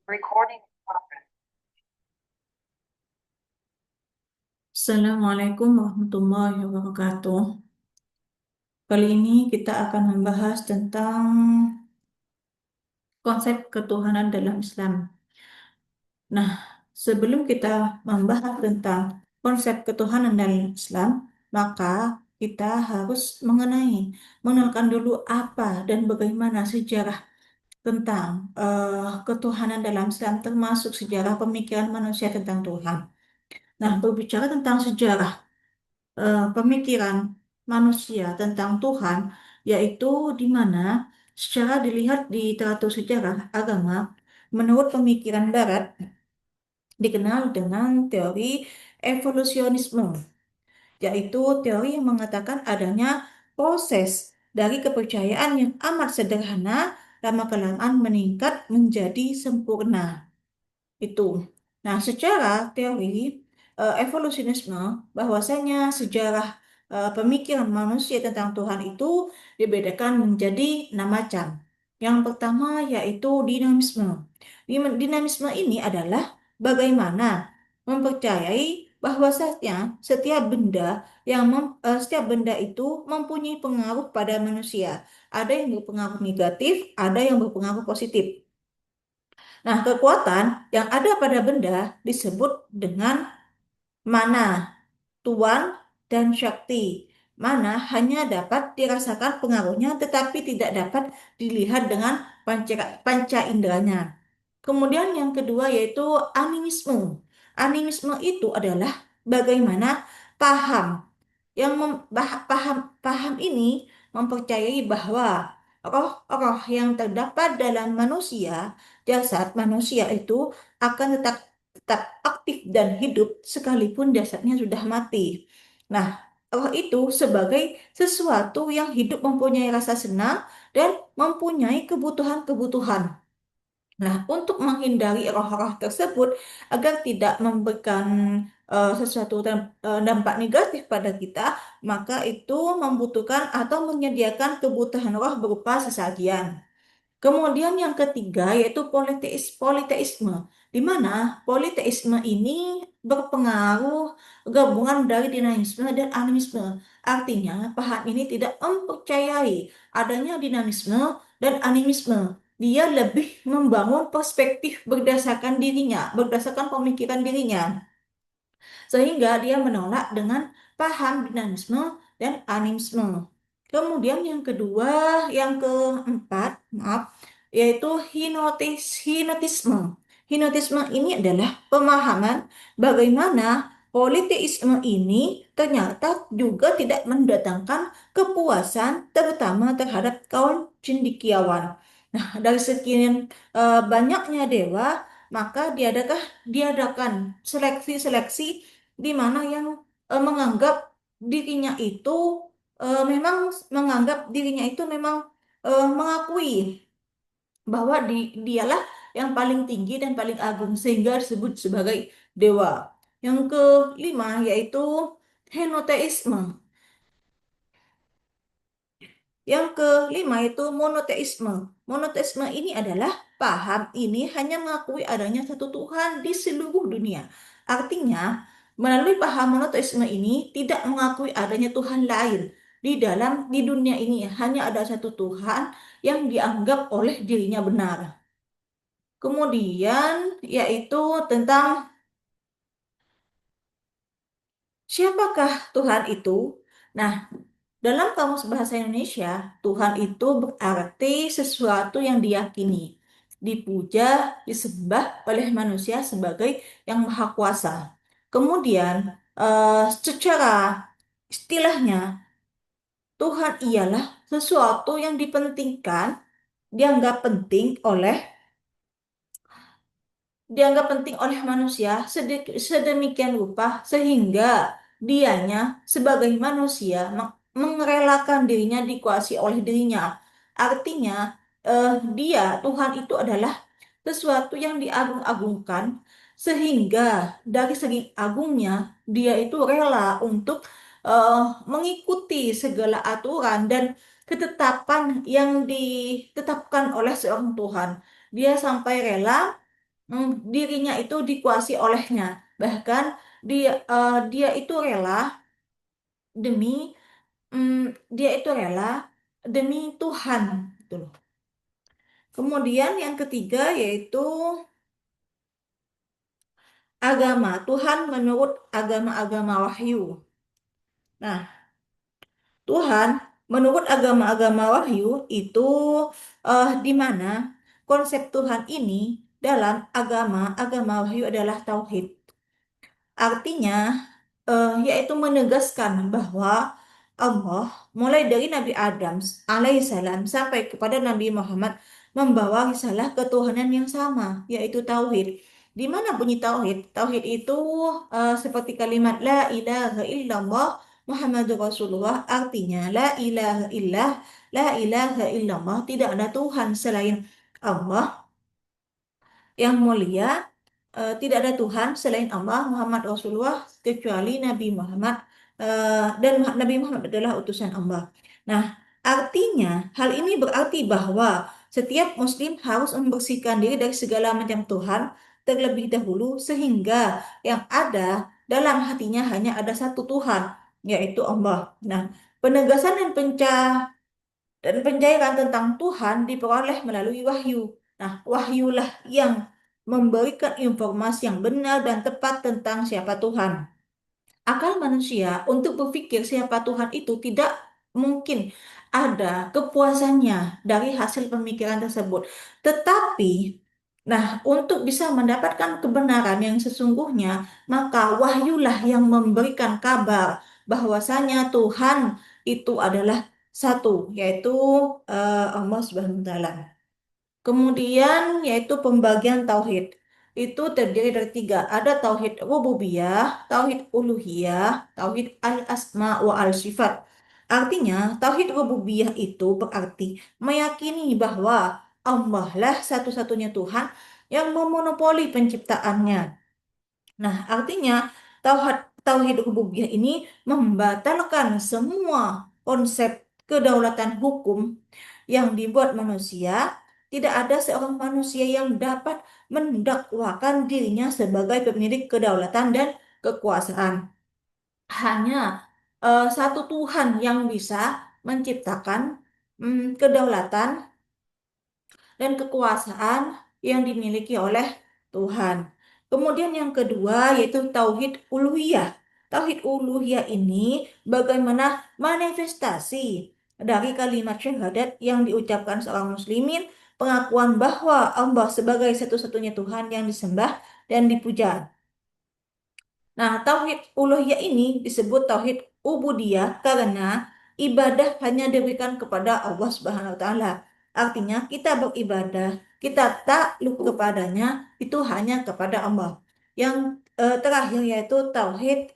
Recording. Assalamualaikum warahmatullahi wabarakatuh. Kali ini kita akan membahas tentang konsep ketuhanan dalam Islam. Nah, sebelum kita membahas tentang konsep ketuhanan dalam Islam, maka kita harus mengenalkan dulu apa dan bagaimana sejarah tentang ketuhanan dalam Islam, termasuk sejarah pemikiran manusia tentang Tuhan. Nah, berbicara tentang sejarah pemikiran manusia tentang Tuhan, yaitu di mana secara dilihat di literatur sejarah agama, menurut pemikiran Barat, dikenal dengan teori evolusionisme, yaitu teori yang mengatakan adanya proses dari kepercayaan yang amat sederhana lama-kelamaan meningkat menjadi sempurna. Itu. Nah, secara teori evolusionisme, bahwasanya sejarah pemikiran manusia tentang Tuhan itu dibedakan menjadi 6 macam. Yang pertama yaitu dinamisme. Dinamisme ini adalah bagaimana mempercayai bahwasanya setiap benda itu mempunyai pengaruh pada manusia. Ada yang berpengaruh negatif, ada yang berpengaruh positif. Nah, kekuatan yang ada pada benda disebut dengan mana, tuan, dan syakti. Mana hanya dapat dirasakan pengaruhnya tetapi tidak dapat dilihat dengan panca inderanya. Kemudian yang kedua yaitu animisme. Animisme itu adalah bagaimana paham paham ini mempercayai bahwa roh-roh yang terdapat dalam jasad manusia itu akan tetap tetap aktif dan hidup sekalipun jasadnya sudah mati. Nah, roh itu sebagai sesuatu yang hidup mempunyai rasa senang dan mempunyai kebutuhan-kebutuhan. Nah, untuk menghindari roh-roh tersebut agar tidak memberikan dampak negatif pada kita, maka itu membutuhkan atau menyediakan kebutuhan roh berupa sesajian. Kemudian yang ketiga yaitu politeisme, di mana politeisme ini berpengaruh gabungan dari dinamisme dan animisme. Artinya, paham ini tidak mempercayai adanya dinamisme dan animisme. Dia lebih membangun perspektif berdasarkan dirinya, berdasarkan pemikiran dirinya sehingga dia menolak dengan paham dinamisme dan animisme. Kemudian yang kedua, yang keempat, maaf, yaitu hinotisme. Hinotisme ini adalah pemahaman bagaimana politeisme ini ternyata juga tidak mendatangkan kepuasan terutama terhadap kaum cendekiawan. Nah, dari sekian banyaknya dewa, maka diadakan seleksi-seleksi di mana yang menganggap dirinya itu memang menganggap dirinya itu memang mengakui bahwa dialah yang paling tinggi dan paling agung sehingga disebut sebagai dewa. Yang kelima yaitu henoteisme. Yang kelima itu monoteisme. Monoteisme ini adalah paham ini hanya mengakui adanya satu Tuhan di seluruh dunia. Artinya, melalui paham monoteisme ini tidak mengakui adanya Tuhan lain. Di dunia ini hanya ada satu Tuhan yang dianggap oleh dirinya benar. Kemudian yaitu tentang siapakah Tuhan itu? Nah, dalam Kamus Bahasa Indonesia, Tuhan itu berarti sesuatu yang diyakini, dipuja, disembah oleh manusia sebagai yang maha kuasa. Kemudian, secara istilahnya, Tuhan ialah sesuatu yang dianggap penting oleh manusia sedemikian rupa sehingga dianya sebagai manusia mengerelakan dirinya dikuasai oleh dirinya. Artinya, Tuhan itu adalah sesuatu yang diagung-agungkan sehingga dari segi agungnya dia itu rela untuk eh, mengikuti segala aturan dan ketetapan yang ditetapkan oleh seorang Tuhan. Dia sampai rela dirinya itu dikuasai olehnya. Bahkan dia itu rela demi mm, dia itu rela demi Tuhan gitu loh. Kemudian yang ketiga yaitu agama. Tuhan menurut agama-agama wahyu. Nah, Tuhan menurut agama-agama wahyu itu di mana konsep Tuhan ini dalam agama-agama wahyu adalah tauhid. Artinya, yaitu menegaskan bahwa Allah mulai dari Nabi Adam alaihissalam sampai kepada Nabi Muhammad membawa risalah ketuhanan yang sama, yaitu tauhid. Di mana bunyi tauhid? Tauhid itu seperti kalimat La ilaha illallah Muhammadur Rasulullah, artinya La ilaha illallah, tidak ada Tuhan selain Allah yang mulia, tidak ada Tuhan selain Allah Muhammad Rasulullah kecuali Nabi Muhammad, dan Nabi Muhammad adalah utusan Allah. Nah, artinya hal ini berarti bahwa setiap Muslim harus membersihkan diri dari segala macam Tuhan terlebih dahulu sehingga yang ada dalam hatinya hanya ada satu Tuhan, yaitu Allah. Nah, penegasan dan pencairan tentang Tuhan diperoleh melalui wahyu. Nah, wahyulah yang memberikan informasi yang benar dan tepat tentang siapa Tuhan. Akal manusia untuk berpikir siapa Tuhan itu tidak mungkin ada kepuasannya dari hasil pemikiran tersebut. Tetapi, nah, untuk bisa mendapatkan kebenaran yang sesungguhnya, maka wahyulah yang memberikan kabar bahwasanya Tuhan itu adalah satu, yaitu Allah Subhanahu wa Ta'ala. Kemudian yaitu pembagian tauhid. Itu terdiri dari tiga. Ada tauhid rububiyah, tauhid uluhiyah, tauhid al-asma wa al-sifat. Artinya, tauhid rububiyah itu berarti meyakini bahwa Allah lah satu-satunya Tuhan yang memonopoli penciptaannya. Nah, artinya tauhid tauhid rububiyah ini membatalkan semua konsep kedaulatan hukum yang dibuat manusia. Tidak ada seorang manusia yang dapat mendakwakan dirinya sebagai pemilik kedaulatan dan kekuasaan. Hanya satu Tuhan yang bisa menciptakan kedaulatan dan kekuasaan yang dimiliki oleh Tuhan. Kemudian yang kedua yaitu tauhid uluhiyah. Tauhid uluhiyah ini bagaimana manifestasi dari kalimat syahadat yang diucapkan seorang muslimin, pengakuan bahwa Allah sebagai satu-satunya Tuhan yang disembah dan dipuja. Nah, tauhid uluhiyah ini disebut tauhid ubudiyah karena ibadah hanya diberikan kepada Allah Subhanahu wa taala. Artinya kita beribadah, kita takluk kepadanya itu hanya kepada Allah. Yang terakhir yaitu tauhid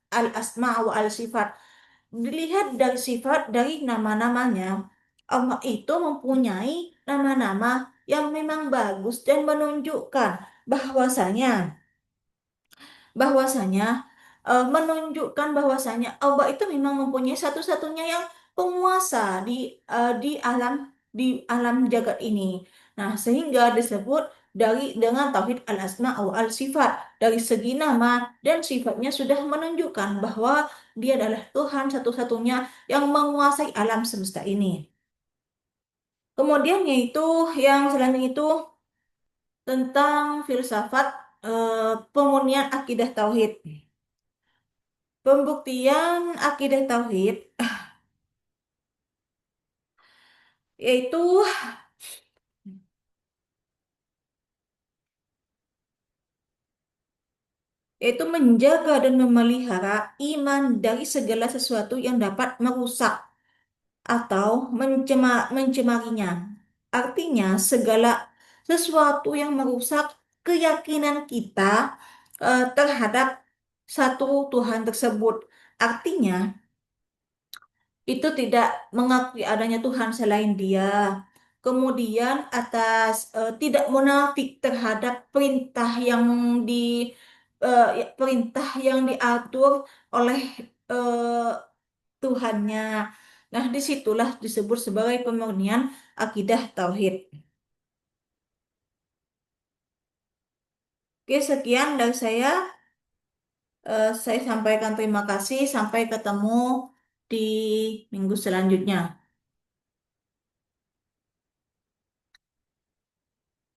al-asma wa al-sifat. Dilihat dari sifat dari nama-namanya, Allah itu mempunyai nama-nama yang memang bagus dan menunjukkan bahwasanya bahwasanya menunjukkan bahwasanya Allah itu memang mempunyai satu-satunya yang penguasa di alam jagat ini. Nah, sehingga disebut dengan tauhid al-asma wa al-sifat. Dari segi nama dan sifatnya sudah menunjukkan bahwa dia adalah Tuhan satu-satunya yang menguasai alam semesta ini. Kemudian yaitu yang selanjutnya itu tentang filsafat pemurnian akidah tauhid. Pembuktian akidah tauhid yaitu menjaga dan memelihara iman dari segala sesuatu yang dapat merusak atau mencemarinya. Artinya segala sesuatu yang merusak keyakinan kita terhadap satu Tuhan tersebut. Artinya itu tidak mengakui adanya Tuhan selain Dia. Kemudian tidak munafik terhadap di perintah yang diatur oleh eh, Tuhannya. Nah, disitulah disebut sebagai pemurnian akidah tauhid. Oke, sekian dari saya. Saya sampaikan terima kasih. Sampai ketemu di minggu selanjutnya.